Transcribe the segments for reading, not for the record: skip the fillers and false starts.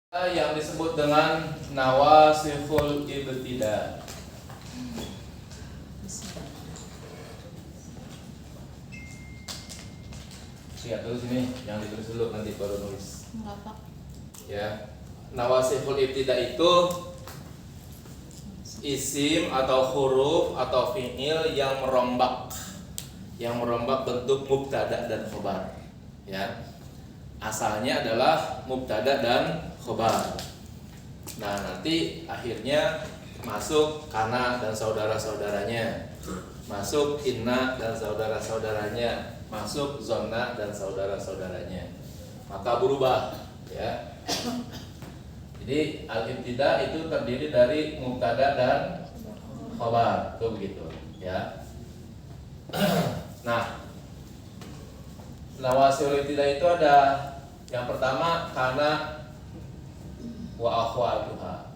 Yang disebut dengan nawasihul ibtida. Lihat dulu sini, yang ditulis dulu nanti baru nulis. Enggak, Pak. Ya, nawasihul ibtida itu isim atau huruf atau fiil yang merombak bentuk mubtada dan khobar. Ya, asalnya adalah mubtada dan khobar. Nah, nanti akhirnya masuk kana dan saudara-saudaranya, masuk inna dan saudara-saudaranya, masuk zonna dan saudara-saudaranya. Maka berubah, ya. Jadi al-ibtida itu terdiri dari mubtada dan khobar, itu begitu, ya. Nah, nawasihul ibtida itu ada yang pertama kana wa akhwatuha,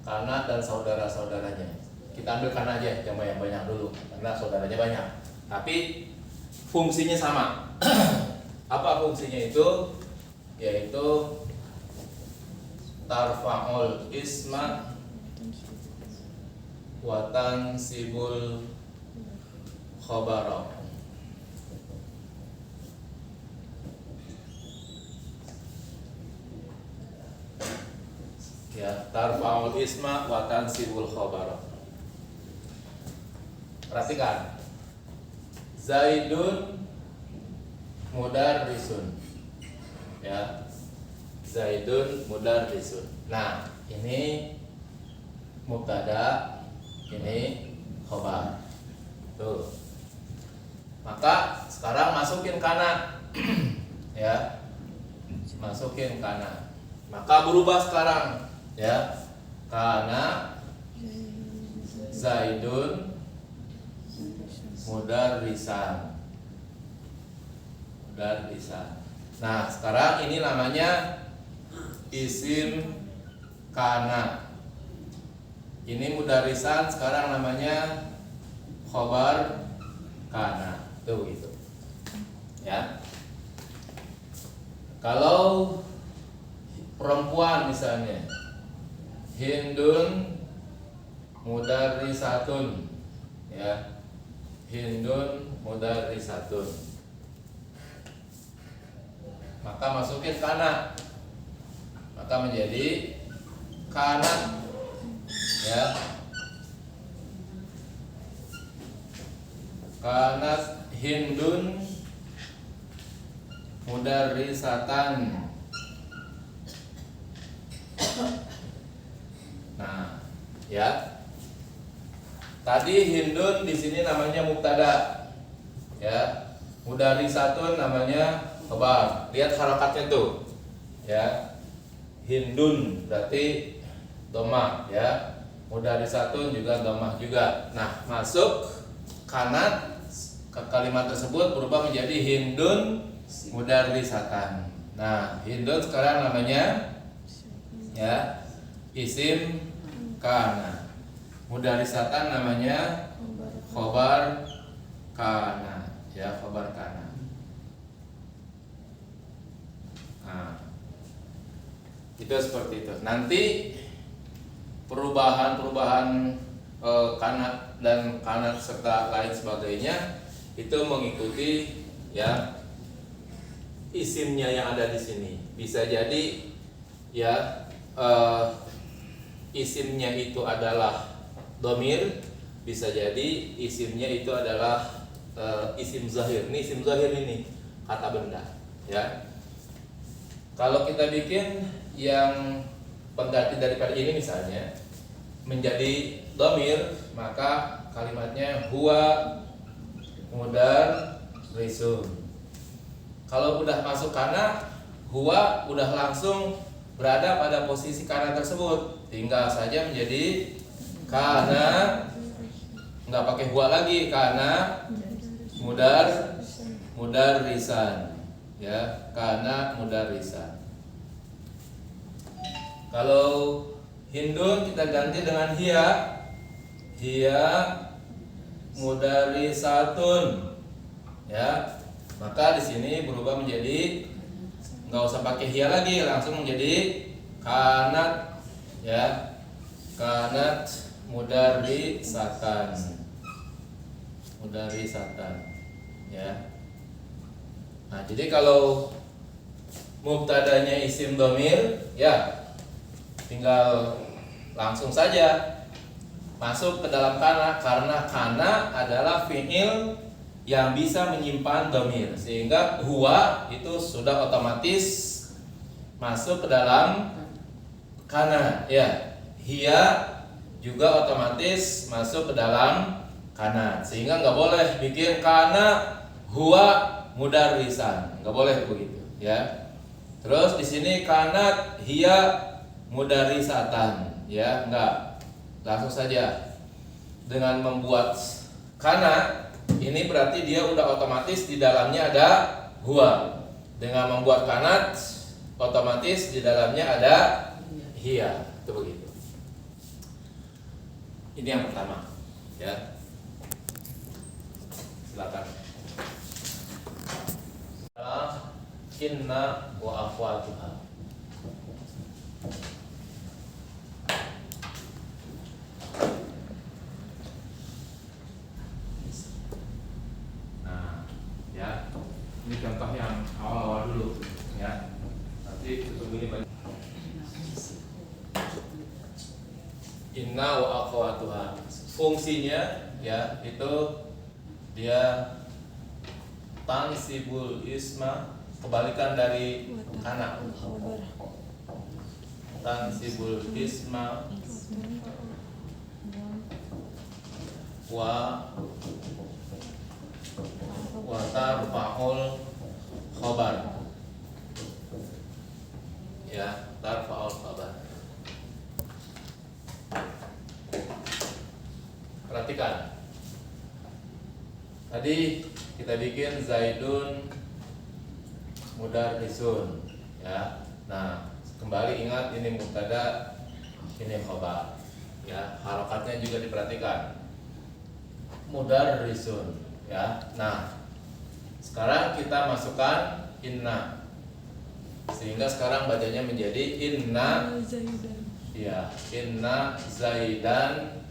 kana dan saudara-saudaranya. Kita ambil kana aja, jangan banyak-banyak dulu karena saudaranya banyak. Tapi fungsinya sama. Apa fungsinya itu? Yaitu tarfa'ul isma wa tansibul khabara. Ya, tarfa'ul isma wa tansibul khabara. Perhatikan. Zaidun mudarrisun. Ya. Zaidun mudarrisun. Nah, ini mubtada, ini khabar. Tuh. Maka sekarang masukin kana. Ya. Masukin kana. Maka berubah sekarang, ya. Kana Zaidun mudarrisan. Nah, sekarang ini namanya isim kana. Ini mudarrisan, sekarang namanya khobar kana. Tuh begitu. Ya. Kalau perempuan misalnya, Hindun mudarrisatun, ya. Hindun mudarrisatun. Maka masukin kana. Maka menjadi kana, ya. Kana Hindun mudarrisatan. Nah, ya. Tadi Hindun di sini namanya mubtada. Ya. Mudarrisatun namanya khabar. Lihat harakatnya tuh. Ya. Hindun berarti dhammah, ya. Mudarrisatun juga dhammah juga. Nah, masuk kanat ke kalimat tersebut berubah menjadi Hindun mudarrisatan. Nah, Hindun sekarang namanya, ya, isim kana. Mudarrisatan namanya khobar kana, ya, khobar kana. Nah, itu seperti itu. Nanti perubahan kana dan kana serta lain sebagainya itu mengikuti, ya, isimnya yang ada di sini. Bisa jadi, ya, isimnya itu adalah dhamir, bisa jadi isimnya itu adalah isim zahir. Ini isim zahir, ini kata benda, ya. Kalau kita bikin yang pengganti daripada ini misalnya menjadi dhamir, maka kalimatnya huwa mudarrisun. Kalau udah masuk kana, huwa udah langsung berada pada posisi kana tersebut, tinggal saja menjadi kana, nggak pakai huwa lagi, kana mudarrisan, ya, kana mudarrisan. Kalau Hindun kita ganti dengan hiya mudarrisatun, ya. Maka di sini berubah menjadi nggak usah pakai hia lagi, langsung menjadi kanat, ya. Kanat mudarrisatan, ya. Nah, jadi kalau mubtadanya isim dhamir, ya tinggal langsung saja masuk ke dalam kana, karena kana adalah fi'il yang bisa menyimpan dhamir, sehingga huwa itu sudah otomatis masuk ke dalam kana, ya. Hia juga otomatis masuk ke dalam kana, sehingga nggak boleh bikin kana huwa mudarrisan, nggak boleh begitu, ya. Terus di sini kanat hia mudarrisatan, ya, nggak, langsung saja dengan membuat kana ini berarti dia udah otomatis di dalamnya ada huwa. Dengan membuat kanat otomatis di dalamnya ada hia, itu begitu. Ini yang pertama, ya. Silakan. Inna wa akhwatuha. Nah, ya. Ini contoh yang awal-awal dulu, ya. Nanti tutup ini banyak. Inna wa akhwatuha. Fungsinya, ya, itu dia tansibul isma, kebalikan dari kana. Tansibul isma wa tarfa'ul khabar, ya, tarfa'ul khabar. Perhatikan. Tadi kita bikin Zaidun mudarrisun, ya. Nah, kembali ingat ini mubtada, ini khabar, ya. Harokatnya juga diperhatikan. Mudarrisun, ya. Nah, sekarang kita masukkan inna, sehingga sekarang bacanya menjadi inna Zaidan, ya, inna Zaidan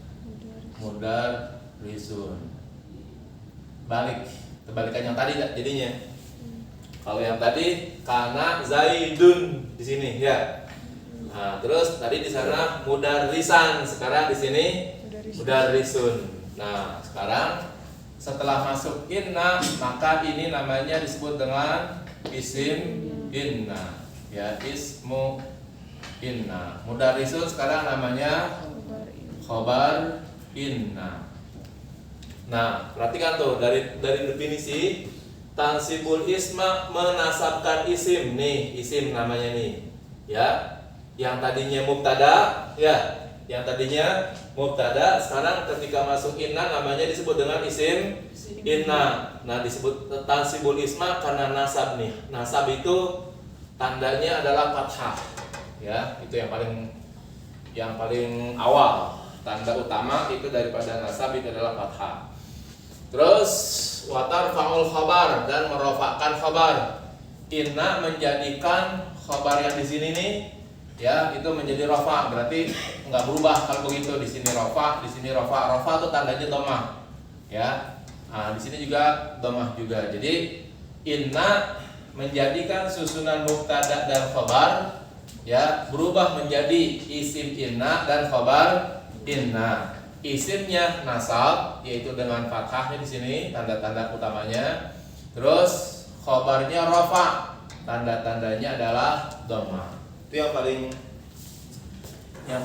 mudarrisun. Balik, kebalikan yang tadi jadinya. Kalau yang tadi kana Zaidun di sini, ya. Nah, terus tadi di sana mudarrisan, sekarang di sini mudarrisun. Nah, sekarang setelah masuk inna, maka ini namanya disebut dengan isim inna, ya, ismu inna. Mudarrisun sekarang namanya khobar inna. Nah, perhatikan tuh dari definisi tansibul isma, menasabkan isim. Nih, isim namanya nih, ya. Yang tadinya mubtada, ya. Yang tadinya mubtada, sekarang ketika masuk inna namanya disebut dengan isim inna. Nah, disebut tansibul isma karena nasab nih. Nasab itu tandanya adalah fathah, ya. Itu yang paling awal. Tanda utama itu daripada nasab itu adalah fathah. Terus watar faul khabar, dan merofakkan khabar. Inna menjadikan khabar yang di sini nih, ya, itu menjadi rofa, berarti nggak berubah kalau begitu. Di sini rofa, di sini rofa. Rofa itu tandanya domah, ya. Nah, di sini juga domah juga. Jadi inna menjadikan susunan mubtada dan khabar, ya, berubah menjadi isim inna dan khabar inna. Isimnya nasab, yaitu dengan fathahnya di sini, tanda-tanda utamanya. Terus khabarnya rafa, tanda-tandanya adalah dhamma. Itu yang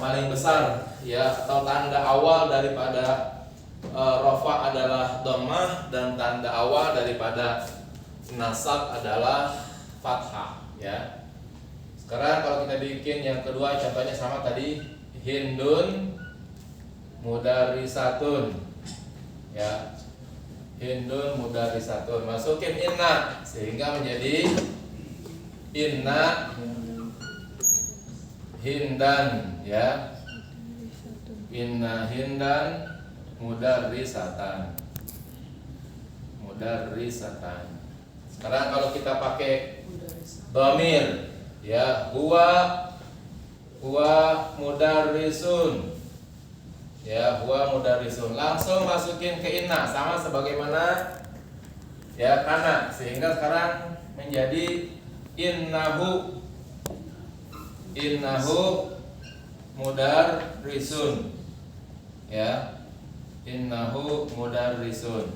paling besar, ya, atau tanda awal daripada rafa adalah dhamma, dan tanda awal daripada nasab adalah fathah, ya. Sekarang kalau kita bikin yang kedua, contohnya sama tadi, Hindun mudarrisatun, ya. Hindun mudarrisatun, masukin inna sehingga menjadi inna hindan, ya. Inna hindan mudarrisatan. Mudarrisatan. Sekarang kalau kita pakai Dhamir, ya, huwa mudarrisun. Ya, huwa mudarrisun. Langsung masukin ke inna sama sebagaimana ya kana, sehingga sekarang menjadi innahu mudarrisun. Ya, innahu mudarrisun.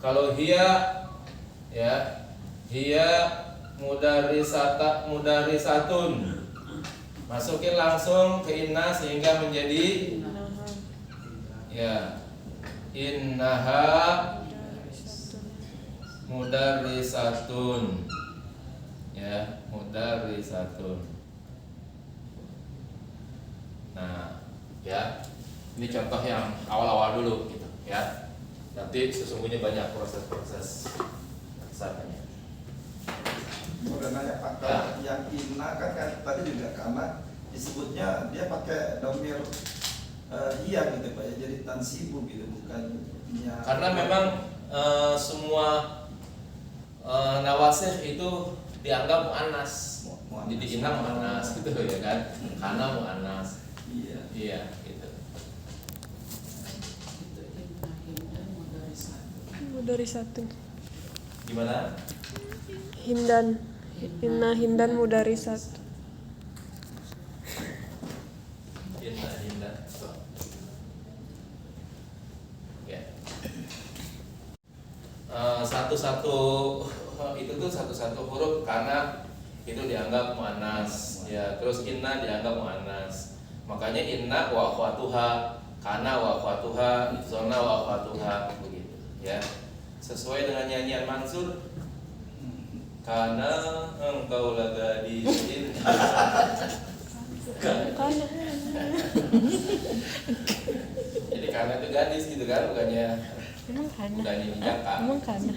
Kalau hiya, ya, hiya mudarrisatun. Masukin langsung ke inna sehingga menjadi ya, innaha mudarrisatun. Ya, mudarrisatun. Nah, ya, ini contoh yang awal-awal dulu gitu, ya. Nanti sesungguhnya banyak proses-proses kesananya. Udah nanya Pak, kalau yang inna kan tadi juga karena disebutnya dia pakai dhamir iya gitu Pak ya, jadi tansibu gitu, bukan ya. Karena memang semua nawasih itu dianggap mu'annas. Jadi inna mu'annas gitu ya kan. Karena mu'annas. Iya. Iya gitu. Mudarisatun. Gimana? Hindan. Inna hindan mudarisat. Inna. Ya. Satu-satu itu tuh satu-satu huruf karena itu dianggap muannas, ya. Terus inna dianggap muannas. Makanya inna wa akhwatuha, kana wa akhwatuha, zona wa akhwatuha, begitu, ya. Sesuai dengan nyanyian Mansur, karena engkau gadis. Kana. Jadi karena itu gadis gitu kan, bukannya Emang jaka. Emang kana.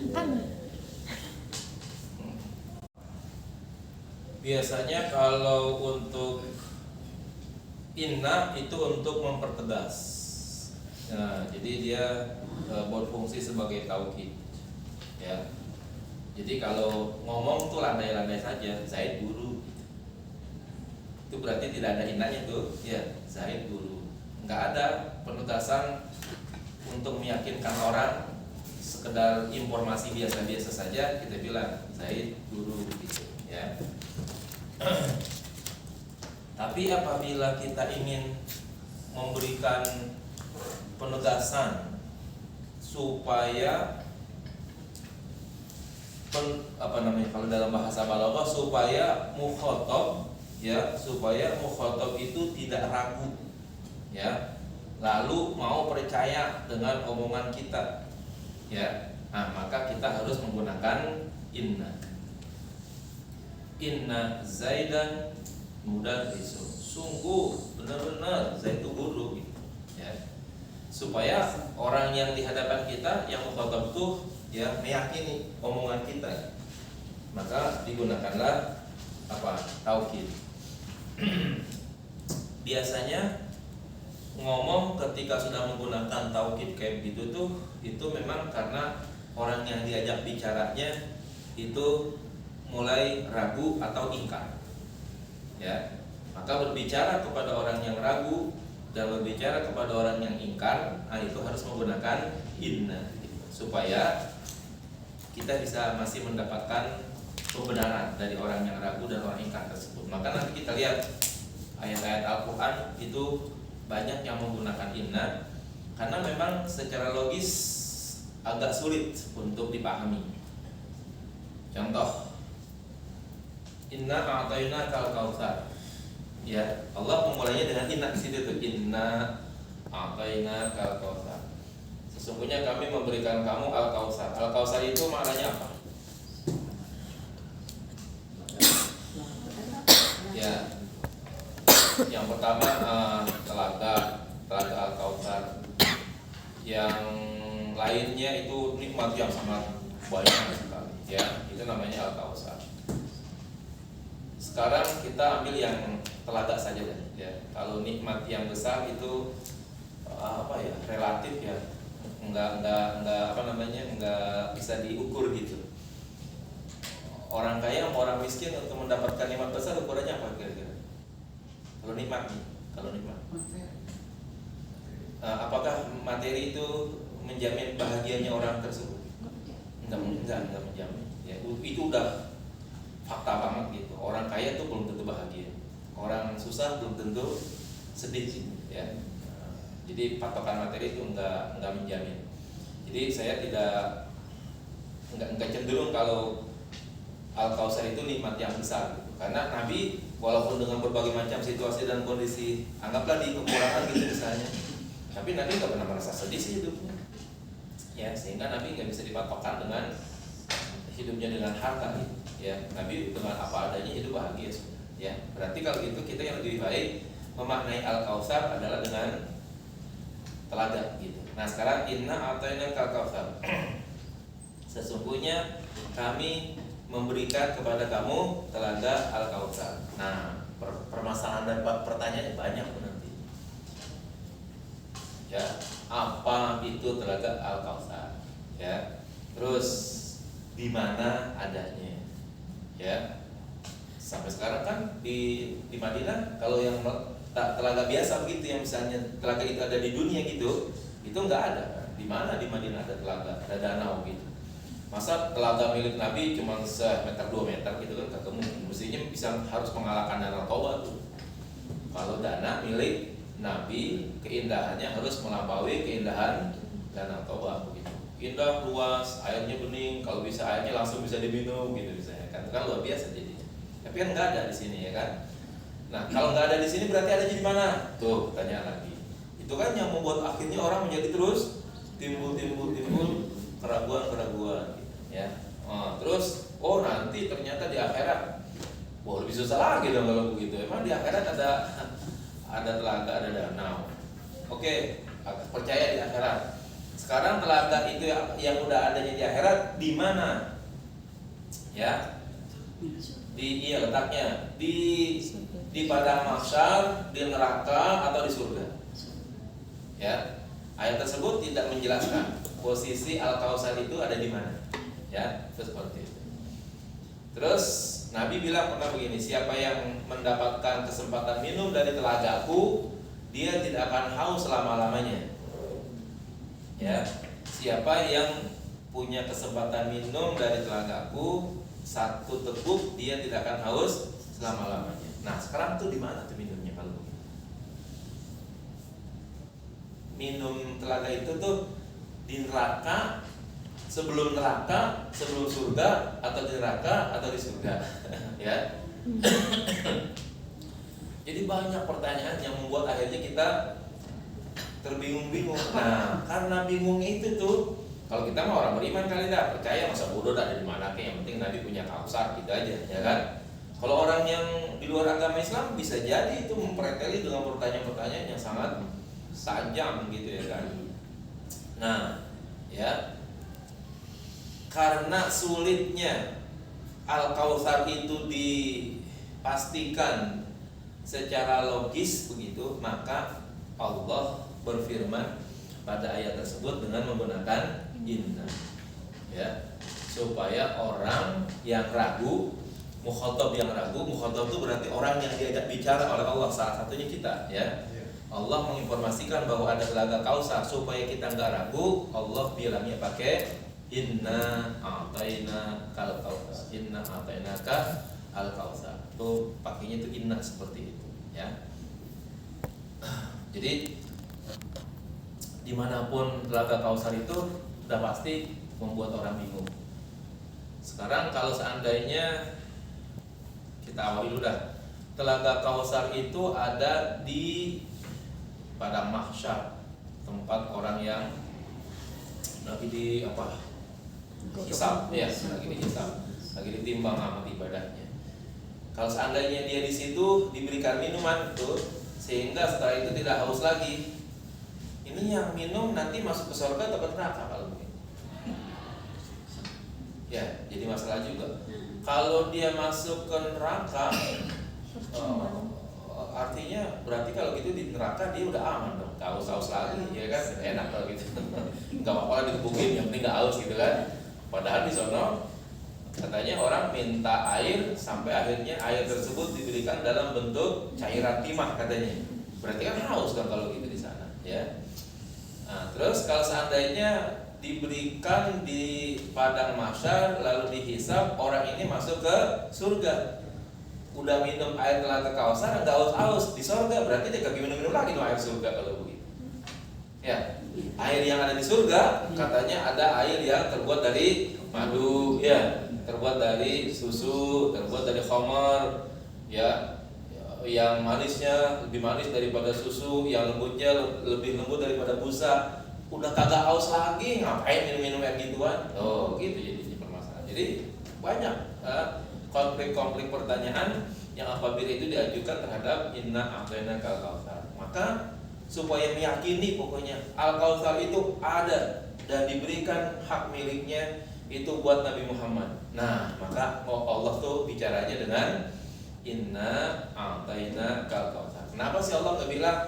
Biasanya kalau untuk inna itu untuk mempertegas. Nah, jadi dia berfungsi sebagai taukid. Ya. Jadi kalau ngomong tuh landai-landai saja, Zaid guru. Itu berarti tidak ada innanya tuh, ya, Zaid guru. Enggak ada penegasan untuk meyakinkan orang, sekedar informasi biasa-biasa saja kita bilang Zaid guru gitu, ya. Tapi apabila kita ingin memberikan penegasan supaya kalau dalam bahasa balaghah supaya mukhatab, ya, supaya mukhatab itu tidak ragu, ya, lalu mau percaya dengan omongan kita, ya. Nah, maka kita harus menggunakan inna. Inna Zaidan mudarrisun. Sungguh benar-benar Zaid itu guru gitu, ya. Supaya orang yang di hadapan kita yang mukhatab tuh ya meyakini omongan kita, maka digunakanlah taukid. Biasanya ngomong ketika sudah menggunakan taukid kayak gitu tuh, itu memang karena orang yang diajak bicaranya itu mulai ragu atau ingkar, ya. Maka berbicara kepada orang yang ragu dan berbicara kepada orang yang ingkar, nah itu harus menggunakan inna, supaya kita bisa masih mendapatkan kebenaran dari orang yang ragu dan orang ingkar tersebut. Maka nanti kita lihat ayat-ayat Al-Quran itu banyak yang menggunakan inna, karena memang secara logis agak sulit untuk dipahami. Contoh, inna a'tayna kal kautsar, ya, Allah memulainya dengan inna di situ tuh, inna a'tayna kal kautsar. Sesungguhnya kami memberikan kamu al-kautsar. Al-kautsar itu maknanya apa? Ya, yang pertama telaga al-kautsar. Yang lainnya itu nikmat yang sangat banyak sekali, ya, itu namanya al-kautsar. Sekarang kita ambil yang telaga saja deh, ya. Kalau nikmat yang besar itu relatif, ya. Enggak bisa diukur gitu. orang kaya sama orang miskin untuk mendapatkan nikmat besar ukurannya apa kira-kira? Kalau nikmat nih, kalau nikmat. Apakah materi itu menjamin bahagianya orang tersebut? Enggak menjamin. Ya, itu udah fakta banget gitu. Orang kaya tuh belum tentu bahagia. Orang susah belum tentu sedih sih, ya. Jadi patokan materi itu enggak menjamin. Jadi saya enggak cenderung kalau Al-Kautsar itu nikmat yang besar gitu. Karena Nabi walaupun dengan berbagai macam situasi dan kondisi, anggaplah di kekurangan gitu misalnya, tapi Nabi nggak pernah merasa sedih sih hidupnya, ya, sehingga Nabi nggak bisa dipatokkan dengan hidupnya dengan harta gitu, ya. Nabi dengan apa adanya hidup bahagia sudah, ya. Berarti kalau gitu kita yang lebih baik memaknai Al-Kautsar adalah dengan telaga gitu. Nah sekarang inna atainal kautsar. Sesungguhnya kami memberikan kepada kamu telaga Al-Kautsar. Nah, permasalahan dan pertanyaannya banyak nanti. Ya, apa itu telaga Al-Kautsar? Ya. Terus di mana adanya? Ya. Sampai sekarang kan di Madinah kalau yang telaga biasa begitu yang misalnya telaga itu ada di dunia gitu, itu enggak ada. Di mana di Madinah ada telaga, ada danau gitu. Masa telaga milik Nabi cuma semeter 2 meter gitu kan, kagak mungkin. Mestinya bisa harus mengalahkan Danau Toba tuh. Kalau dana milik Nabi, keindahannya harus melampaui keindahan Danau Toba begitu. Indah, luas, airnya bening, kalau bisa airnya langsung bisa diminum gitu misalnya. Kan luar biasa jadinya. Tapi kan nggak ada di sini ya kan. Nah kalau nggak ada di sini berarti ada di mana? Tuh pertanyaan lagi. Itu kan yang membuat akhirnya orang menjadi terus timbul keraguan. Ya, terus nanti ternyata di akhirat, lebih susah lagi dong kalau begitu. Emang di akhirat ada telaga, ada danau. Oke, percaya di akhirat. Sekarang telaga itu yang udah adanya di akhirat di mana? Ya, letaknya di padang mahsyar, di neraka atau di surga. Ya, ayat tersebut tidak menjelaskan posisi Al-Kautsar itu ada di mana. Ya, seperti itu. Terus Nabi bilang pernah begini, siapa yang mendapatkan kesempatan minum dari telagaku, dia tidak akan haus selama-lamanya. Ya, siapa yang punya kesempatan minum dari telagaku satu teguk, dia tidak akan haus selama-lamanya. Nah, sekarang tuh di mana tuh minumnya kalau begitu? Minum telaga itu tuh di neraka, sebelum neraka, sebelum surga, atau di neraka, atau di surga. Ya. Jadi banyak pertanyaan yang membuat akhirnya kita terbingung-bingung. Nah, karena bingung itu tuh, kalau kita mah orang beriman kali dah, percaya masa bodoh ada di mana, yang penting Nabi punya Kautsar gitu aja, ya kan? Kalau orang yang di luar agama Islam bisa jadi itu mempreteli dengan pertanyaan-pertanyaan yang sangat tajam gitu ya kan. Nah, ya. Karena sulitnya Al-Kautsar itu dipastikan secara logis begitu, maka Allah berfirman pada ayat tersebut dengan menggunakan inna, ya, supaya orang yang ragu, mukhatab itu berarti orang yang diajak bicara oleh Allah, salah satunya kita, ya. Allah menginformasikan bahwa ada telaga Kautsar supaya kita nggak ragu. Allah bilangnya pakai inna atainaka al-kautsar. Tuh pakainya itu inna seperti itu, ya. Jadi dimanapun telaga Kautsar itu udah pasti membuat orang bingung. Sekarang kalau seandainya kita awali dulu dah, telaga Kautsar itu ada di padang mahsyar, tempat orang yang lagi di hisab, ya, lagi dihisab, lagi ditimbang amal ibadahnya. Kalau seandainya dia di situ diberikan minuman tuh, sehingga setelah itu tidak haus lagi, ini yang minum nanti masuk ke surga atau ke neraka kalau begitu? Ya, jadi masalah juga. Kalau dia masuk ke neraka, artinya berarti kalau gitu di neraka dia udah aman dong, gak haus lagi, ya kan? Enak kalau gitu. Gak apa-apa lah dikebukin, yang penting gak haus gitu kan. Padahal di sono Katanya orang minta air sampai akhirnya air tersebut diberikan dalam bentuk cairan timah katanya. Berarti kan haus kan kalau gitu di sana, ya. Nah, terus kalau seandainya diberikan di padang mahsyar lalu dihisab, orang ini masuk ke surga. Udah minum air telaga Kausar enggak haus-haus di surga, berarti dia kagak minum-minum lagi dong air surga kalau begitu. Ya, air yang ada di surga katanya ada air yang terbuat dari madu, ya, terbuat dari susu, terbuat dari khamar, ya, yang manisnya lebih manis daripada susu, yang lembutnya lebih lembut daripada busa. Udah kagak haus lagi, ngapain minum-minum air gituan? Oh, gitu jadi permasalahan. Jadi banyak konflik-konflik pertanyaan yang apabila itu diajukan terhadap inna a'tainaka al-kautsar. Maka supaya meyakini pokoknya Al-Kautsar itu ada dan diberikan hak miliknya itu buat Nabi Muhammad. Nah, maka Allah tuh bicaranya dengan inna a'tainaka al-kautsar. Kenapa sih Allah nggak bilang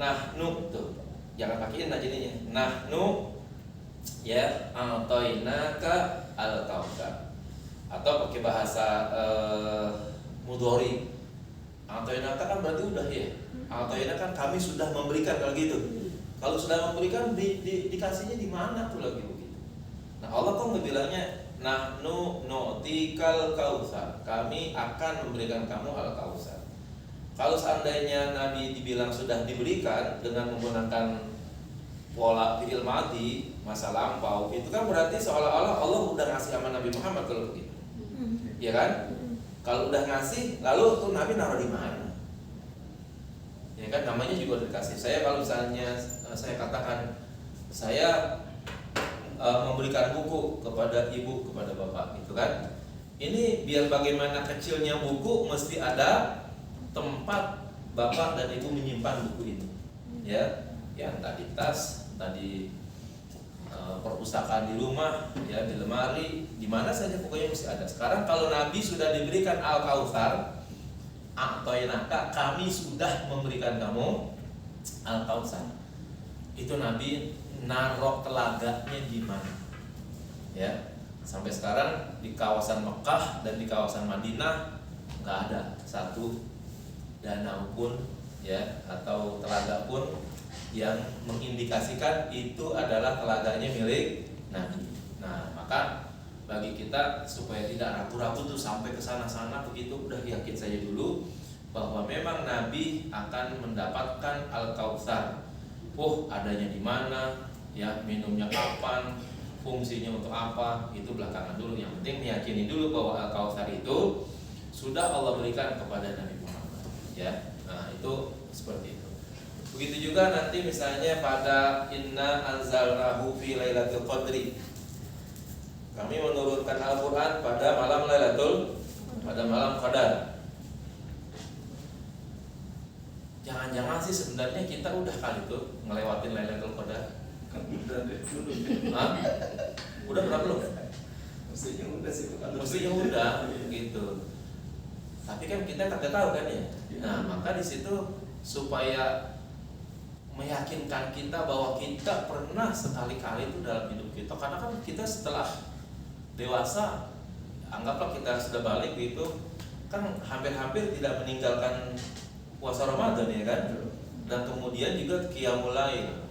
nahnu tuh? Jangan pakai inna jadinya. Nahnu ya a'tainaka al-kautsar. Atau pakai bahasa mudhari. A'tainaka kan berarti udah ya. A'tainaka kan kami sudah memberikan kalau gitu. Kalau sudah memberikan dikasihnya di mana tuh lagi begitu. Nah, Allah kok ngebilangnya nahnu nu'tikal kautsar. Kami akan memberikan kamu al-kautsar. Kalau seandainya Nabi dibilang sudah diberikan dengan menggunakan pola fi'il madhi masa lampau, itu kan berarti seolah-olah Allah udah ngasih sama Nabi Muhammad kalau begitu. Ya kan? Kalau udah ngasih, lalu tuh Nabi naruh di mana? Ya kan, namanya juga dikasih. Saya kalau misalnya saya katakan saya memberikan buku kepada ibu, kepada bapak, gitu kan? Ini biar bagaimana kecilnya buku mesti ada tempat bapak dan ibu menyimpan buku ini, ya, yang tadi tas, tadi perpustakaan di rumah, ya, di lemari, di mana saja pokoknya mesti ada. Sekarang kalau Nabi sudah diberikan al-kautsar, a'tainaka, kami sudah memberikan kamu al-kautsar. Itu Nabi narok telaganya di mana? Ya, sampai sekarang di kawasan Mekah dan di kawasan Madinah nggak ada satu danau pun, ya, atau telaga pun yang mengindikasikan itu adalah telaganya milik Nabi. Nah, maka bagi kita supaya tidak ragu-ragu tuh sampai ke sana-sana begitu, udah yakin saja dulu bahwa memang Nabi akan mendapatkan al-kautsar. Adanya di mana, ya, minumnya kapan, fungsinya untuk apa, itu belakangan dulu. Yang penting meyakini dulu bahwa al-kautsar itu sudah Allah berikan kepada Nabi Muhammad, ya. Nah, itu seperti itu. Begitu juga nanti misalnya pada inna anzalnahu fi lailatul qadri. Kami menurunkan Al-Qur'an pada malam pada malam Qadar. Jangan-jangan sih sebenarnya kita udah kali tuh ngelewatin Lailatul Qadar. Kan udah deh dulu. Hah? Udah berapa belum? Mestinya udah sih. Mestinya udah gitu. Tapi kan kita kagak tahu kan ya. Nah, maka di situ supaya meyakinkan kita bahwa kita pernah sekali-kali itu dalam hidup kita, karena kan kita setelah dewasa, anggaplah kita sudah balik gitu, kan hampir-hampir tidak meninggalkan puasa Ramadan, ya kan? Dan kemudian juga qiyamul lail.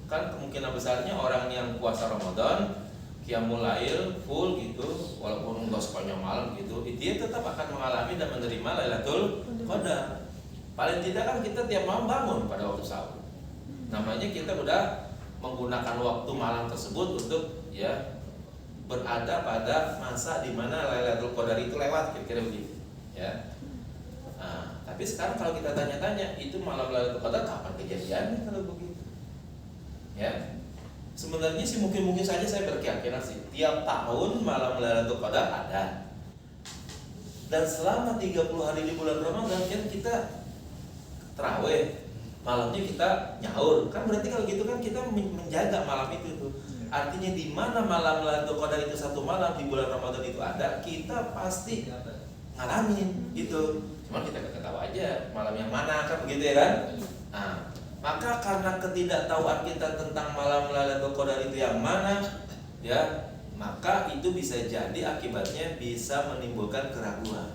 Kan kemungkinan besarnya orang yang puasa Ramadan qiyamul lail full gitu, walaupun enggak sepanjang malam gitu, dia tetap akan mengalami dan menerima Lailatul Qadar. Paling tidak kan kita tiap malam bangun pada waktu sahur. Namanya kita udah menggunakan waktu malam tersebut untuk, ya, berada pada masa di mana Lailatul Qadar itu lewat, kira-kira begitu, ya. Nah, tapi sekarang kalau kita tanya-tanya, itu malam Lailatul Qadar kapan kejadiannya kalau begitu? Ya. Sebenarnya sih mungkin saja saya berkeyakinan sih tiap tahun malam Lailatul Qadar ada. Dan selama 30 hari di bulan Ramadan kan kita tarawih, malamnya kita nyaur. Kan berarti kalau gitu kan kita menjaga malam itu tuh. Artinya di mana malam Lailatul Qadar itu satu malam di bulan Ramadan itu ada, kita pasti ngalamin gitu. Cuma kita nggak tahu aja malam yang mana, kan begitu ya kan? Nah, maka karena ketidaktahuan kita tentang malam Lailatul Qadar itu yang mana, ya, maka itu bisa jadi akibatnya bisa menimbulkan keraguan.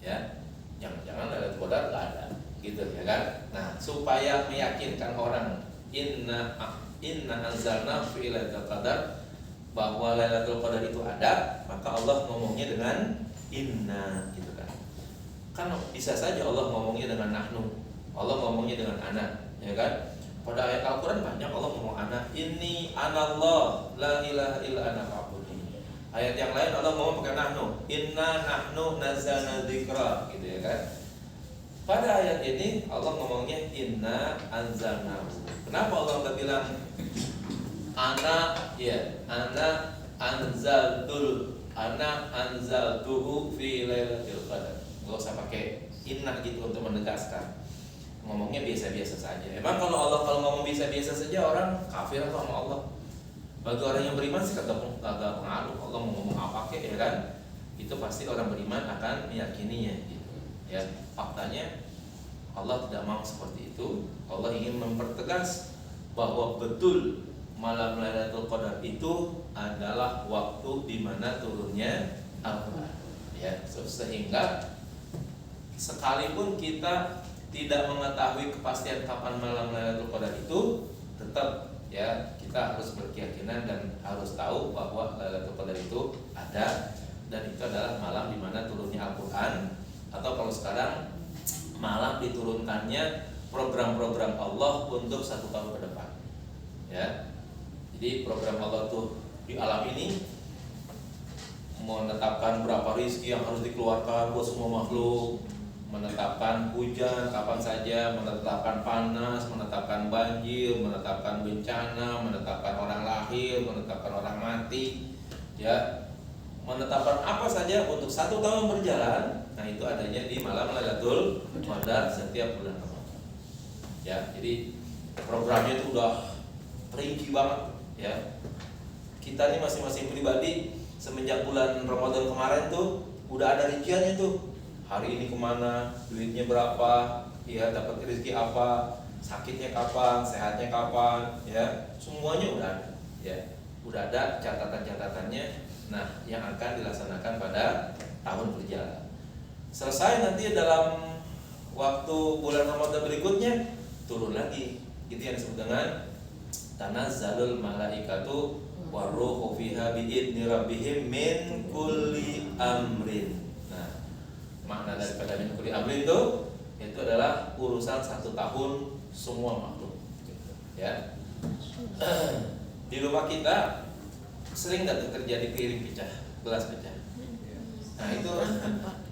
Ya, jangan-jangan Lailatul Qadar nggak ada, gitu ya kan? Nah, supaya meyakinkan orang inna anzalna fi Lailatul Qadar, bahwa Lailatul Qadar itu ada, maka Allah ngomongnya dengan inna, gitu kan? Kan bisa saja Allah ngomongnya dengan nahnu, Allah ngomongnya dengan ana, ya kan? Pada ayat Al-Quran banyak Allah ngomong ana, inni anallah la ilaha illa ana fa'budni. Ayat yang lain Allah ngomong pakai nahnu, inna nahnu nazzalna dzikra, gitu ya kan? Pada ayat ini Allah ngomongnya inna anzalnahu. Kenapa Allah nggak bilang ana anzaltuhu fi lailatul qadar? Nggak usah pakai inna gitu untuk menegaskan. Ngomongnya biasa-biasa saja. Emang kalau ngomong biasa-biasa saja orang kafir apa sama Allah? Bagi orang yang beriman sih kagak pengaruh. Allah mau ngomong apa kek, ya kan? Itu pasti orang beriman akan meyakininya gitu. Ya, faktanya Allah tidak mau seperti itu. Allah ingin mempertegas bahwa betul malam Lailatul Qadar itu adalah waktu di mana turunnya Al-Qur'an. Ya, sehingga sekalipun kita tidak mengetahui kepastian kapan malam Lailatul Qadar itu, tetap ya kita harus berkeyakinan dan harus tahu bahwa Lailatul Qadar itu ada, dan itu adalah malam di mana turunnya Al-Qur'an, atau kalau sekarang malam diturunkannya program-program Allah untuk 1 tahun ke depan. Ya. Jadi program Allah tuh di alam ini menetapkan berapa rezeki yang harus dikeluarkan buat semua makhluk, menetapkan hujan kapan saja, menetapkan panas, menetapkan banjir, menetapkan bencana, menetapkan orang lahir, menetapkan orang mati, ya, menetapkan apa saja untuk 1 tahun berjalan. Nah, itu adanya di malam Lailatul Qadar setiap bulan Ramadan. Ya, jadi programnya itu udah rinci banget, ya. Kita nih masing-masing pribadi semenjak bulan Ramadan kemarin tuh udah ada rinciannya tuh. Hari ini kemana, duitnya berapa, ya, dapat rezeki apa, sakitnya kapan, sehatnya kapan, ya, semuanya udah ada, ya, udah ada catatan-catatannya. Nah, yang akan dilaksanakan pada tahun berjalan. Selesai nanti dalam waktu bulan Ramadan berikutnya turun lagi, itu yang disebut dengan tanazzalul malaikatu waruhu fiha biidni rabbihim min kulli amrin. Makna daripada min kulli amrin itu adalah urusan 1 tahun semua makhluk, ya. Di rumah kita sering nggak terjadi piring pecah, gelas pecah. Nah, itu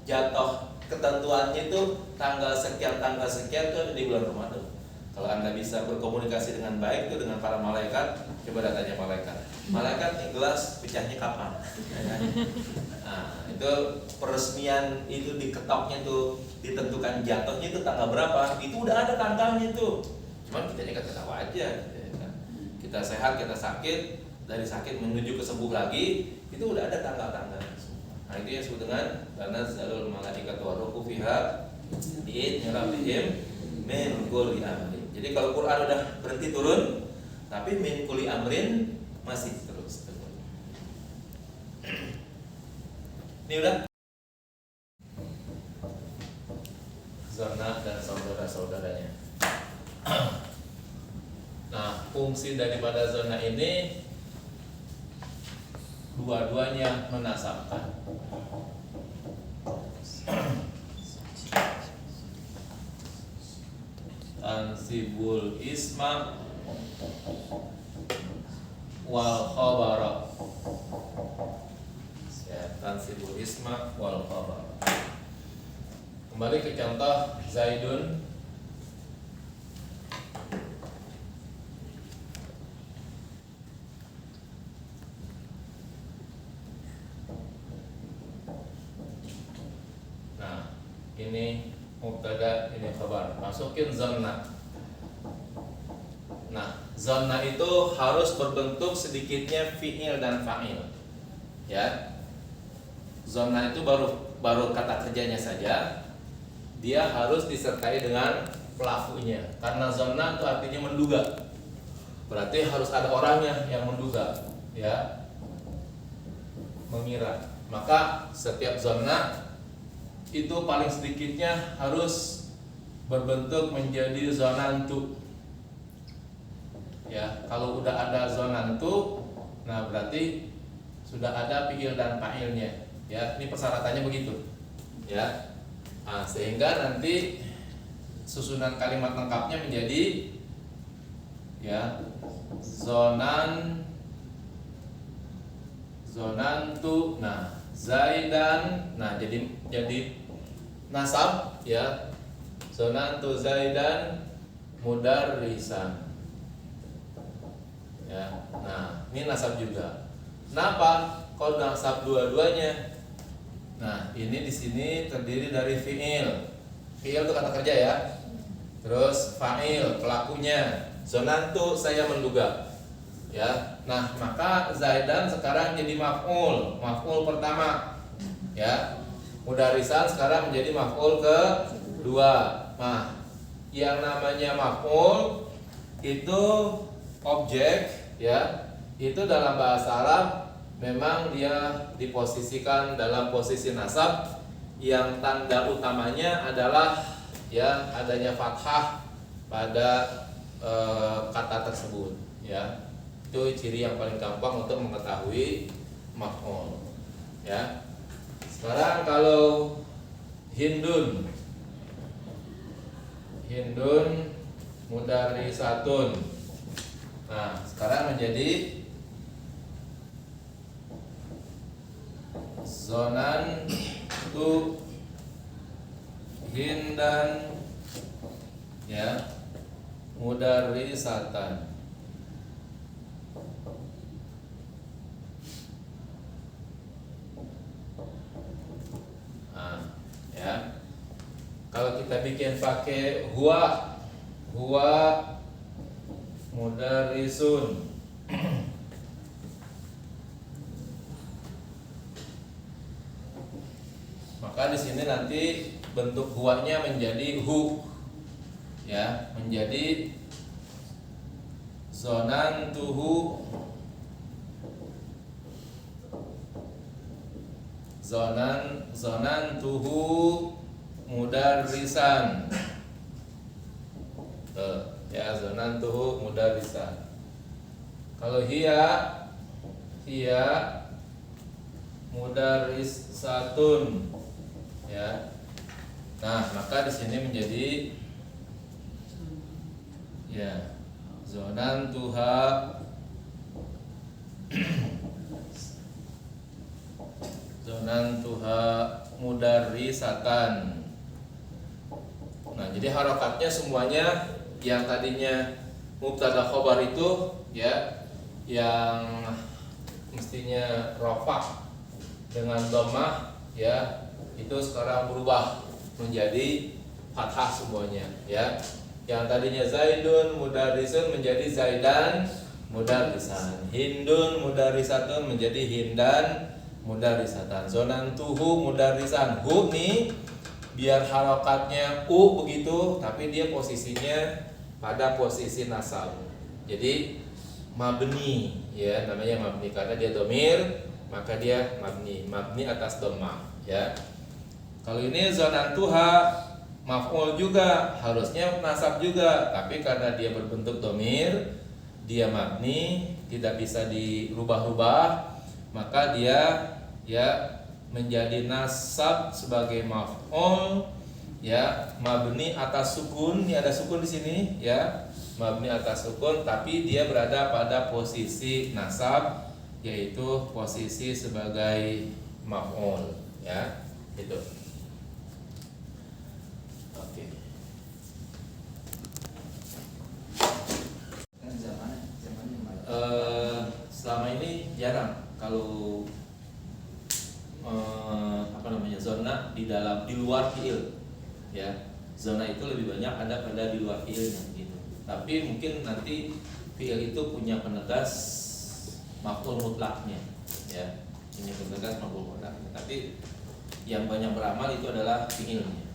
jatuh ketentuannya itu tanggal sekian itu ada di bulan Ramadan. Kalau Anda bisa berkomunikasi dengan baik itu dengan para malaikat, coba tanya malaikat. Malaikat nih gelas pecahnya kapan? Nah, itu peresmian itu diketoknya tuh, ditentukan jatuhnya itu tanggal berapa, itu udah ada tanggalnya tuh. Cuman kita nggak tahu aja, gitu kan. Kita sehat, kita sakit, dari sakit menuju ke sembuh lagi, itu udah ada tanggal-tanggal. Nah, itu yang disebut dengan tanazzalul malaikatu waruhu fiha biidni rabbihim min kulli amrin. Jadi kalau Quran udah berhenti turun, tapi min kulli amrin masih terus turun. Ini udah zona dan saudara-saudaranya. Nah, fungsi daripada zona ini dua-duanya menasabkan. Tansibul isma wal khabara. Ya, tansibul isma wal khabara. Kembali ke contoh Zaidun ini mubtada, ini khabar. Masukin zonna. Nah, zonna itu harus berbentuk sedikitnya fi'il dan fa'il. Ya. Zonna itu baru kata kerjanya saja. Dia harus disertai dengan pelakunya. Karena zonna itu artinya menduga. Berarti harus ada orangnya yang menduga, ya mengira. Maka setiap zona itu paling sedikitnya harus berbentuk menjadi zonantu. Ya, kalau udah ada zonantu, nah berarti sudah ada fiil dan fa'ilnya. Ya, ini persyaratannya begitu. Ya. Nah, sehingga nanti susunan kalimat lengkapnya menjadi ya zonantu. Nah, Zaidan. Nah, jadi nasab ya. Zonantu Zaidan mudarrisan. Ya. Nah, ini nasab juga. Kenapa? Kalau nasab dua-duanya. Nah, ini di sini terdiri dari fiil. Fiil itu kata kerja ya. Terus fa'il pelakunya. Zonantu saya menduga. Ya. Nah, maka Zaidan sekarang jadi maf'ul, maf'ul pertama. Ya. Mudarisan sekarang menjadi maf'ul kedua. Nah, yang namanya maf'ul itu objek ya. Itu dalam bahasa Arab memang dia diposisikan dalam posisi nasab yang tanda utamanya adalah ya adanya fathah pada kata tersebut ya. Itu ciri yang paling gampang untuk mengetahui maf'ul ya. Sekarang kalau Hindun mudarrisatun. Nah, sekarang menjadi zonantu Hindan ya mudarrisatan. Nah, ya. Kalau kita bikin pakai huwa mudarrisun. Maka di sini nanti bentuk huwanya menjadi hu ya, menjadi zonantuhu zonantuhu mudarrisan. Ya, zonantuhu mudarrisan. Kalau hiya mudarrisatun ya. Nah, maka di sini menjadi ya zonantuha mudarrisatan. Nah, jadi harokatnya semuanya yang tadinya mubtada khobar itu ya yang mestinya rafah dengan dhammah ya itu sekarang berubah menjadi fathah semuanya ya. Yang tadinya Zaidun mudarrisun menjadi Zaidan mudarrisan. Hindun mudarrisatun menjadi Hindan mudarrisatan. Zonantuhu mudarrisan. Hu nih biar harokatnya u begitu, tapi dia posisinya pada posisi nasab. Jadi mabni ya, namanya mabni karena dia domir, maka dia mabni atas dhammah ya. Kalau ini zonantuha maf'ul juga, harusnya nasab juga, tapi karena dia berbentuk domir, dia mabni, tidak bisa dirubah-rubah, maka dia ya menjadi nasab sebagai maf'ul ya, mabni atas sukun. Ini ada sukun di sini ya, mabni atas sukun, tapi dia berada pada posisi nasab, yaitu posisi sebagai maf'ul ya, itu. Oke. Selama ini jarang kalau zona di luar fiil ya. Zona itu lebih banyak ada pada di luar fiilnya gitu. Tapi mungkin nanti fiil itu punya penegas maf'ul mutlaknya ya. Punya penegas maf'ul mutlaknya. Tapi yang banyak beramal itu adalah fiilnya.